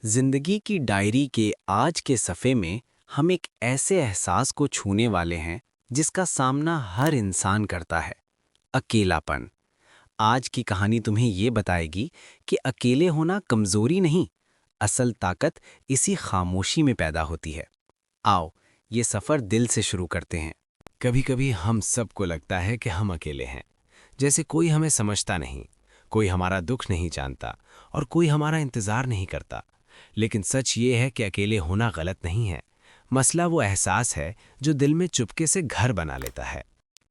जिंदगी की डायरी के आज के सफ़े में हम एक ऐसे एहसास को छूने वाले हैं जिसका सामना हर इंसान करता है। अकेलापन। आज की कहानी तुम्हें ये बताएगी कि अकेले होना कमज़ोरी नहीं, असल ताकत इसी खामोशी में पैदा होती है। आओ ये सफ़र दिल से शुरू करते हैं। कभी कभी हम सबको लगता है कि हम अकेले हैं, जैसे कोई हमें समझता नहीं, कोई हमारा दुख नहीं जानता और कोई हमारा इंतज़ार नहीं करता। लेकिन सच ये है कि अकेले होना गलत नहीं है। मसला वो एहसास है जो दिल में चुपके से घर बना लेता है।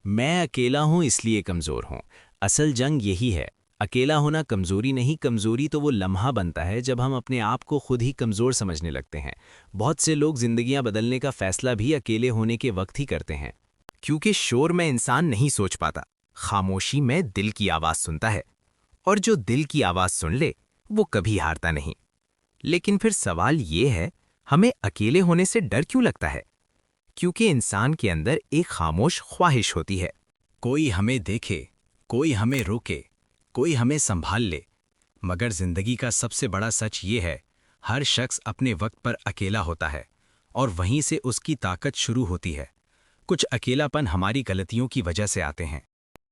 मैं अकेला हूँ इसलिए कमज़ोर हूँ। असल जंग यही है। अकेला होना कमज़ोरी नहीं, कमज़ोरी तो वो लम्हा बनता है जब हम अपने आप को खुद ही कमज़ोर समझने लगते हैं। बहुत से लोग ज़िंदगियाँ बदलने का फ़ैसला भी अकेले होने के वक्त ही करते हैं, क्योंकि शोर में इंसान नहीं सोच पाता, खामोशी में दिल की आवाज़ सुनता है, और जो दिल की आवाज़ सुन ले वो कभी हारता नहीं। लेकिन फिर सवाल ये है, हमें अकेले होने से डर क्यों लगता है? क्योंकि इंसान के अंदर एक खामोश ख्वाहिश होती है। कोई हमें देखे, कोई हमें रोके, कोई हमें संभाल ले। मगर जिंदगी का सबसे बड़ा सच ये है, हर शख्स अपने वक्त पर अकेला होता है और वहीं से उसकी ताकत शुरू होती है। कुछ अकेलापन हमारी गलतियों की वजह से आते हैं,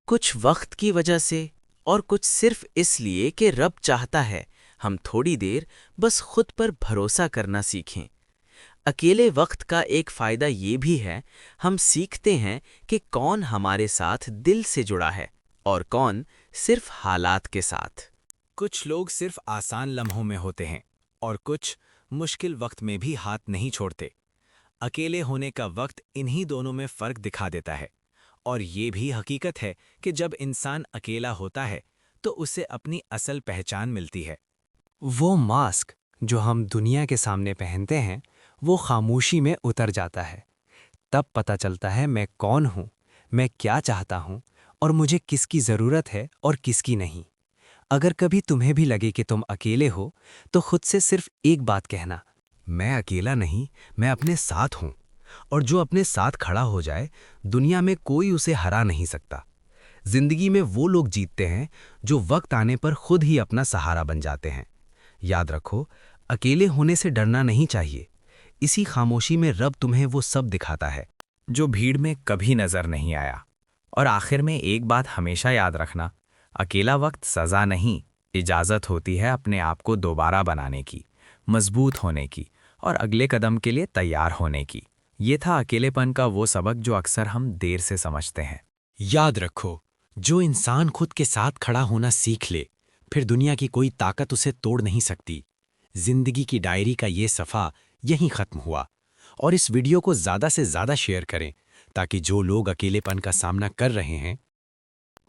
कुछ वक्त की वजह से, और कुछ सिर्फ इसलिए कि रब चाहता है हम थोड़ी देर बस खुद पर भरोसा करना सीखें। अकेले वक्त का एक फ़ायदा ये भी है, हम सीखते हैं कि कौन हमारे साथ दिल से जुड़ा है और कौन सिर्फ हालात के साथ। कुछ लोग सिर्फ आसान लम्हों में होते हैं और कुछ मुश्किल वक्त में भी हाथ नहीं छोड़ते। अकेले होने का वक्त इन्हीं दोनों में फ़र्क दिखा देता है। और ये भी हकीकत है कि जब इंसान अकेला होता है तो उसे अपनी असल पहचान मिलती है। वो मास्क जो हम दुनिया के सामने पहनते हैं, वो खामोशी में उतर जाता है। तब पता चलता है मैं कौन हूँ, मैं क्या चाहता हूँ और मुझे किसकी ज़रूरत है और किसकी नहीं। अगर कभी तुम्हें भी लगे कि तुम अकेले हो, तो खुद से सिर्फ एक बात कहना, मैं अकेला नहीं, मैं अपने साथ हूँ। और जो अपने साथ खड़ा हो जाए, दुनिया में कोई उसे हरा नहीं सकता। जिंदगी में वो लोग जीतते हैं जो वक्त आने पर खुद ही अपना सहारा बन जाते हैं। याद रखो, अकेले होने से डरना नहीं चाहिए। इसी खामोशी में रब तुम्हें वो सब दिखाता है जो भीड़ में कभी नजर नहीं आया। और आखिर में एक बात हमेशा याद रखना, अकेला वक्त सजा नहीं, इजाज़त होती है अपने आप को दोबारा बनाने की, मजबूत होने की और अगले कदम के लिए तैयार होने की। ये था अकेलेपन का वो सबक जो अक्सर हम देर से समझते हैं। याद रखो, जो इंसान खुद के साथ खड़ा होना सीख ले, फिर दुनिया की कोई ताकत उसे तोड़ नहीं सकती। जिंदगी की डायरी का ये सफ़ा यहीं ख़त्म हुआ। और इस वीडियो को ज़्यादा से ज़्यादा शेयर करें ताकि जो लोग अकेलेपन का सामना कर रहे हैं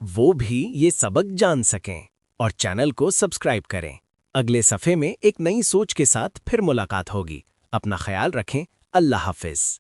वो भी ये सबक जान सकें। और चैनल को सब्सक्राइब करें। अगले सफ़े में एक नई सोच के साथ फिर मुलाकात होगी। अपना ख्याल रखें। अल्लाह हाफ़िज़।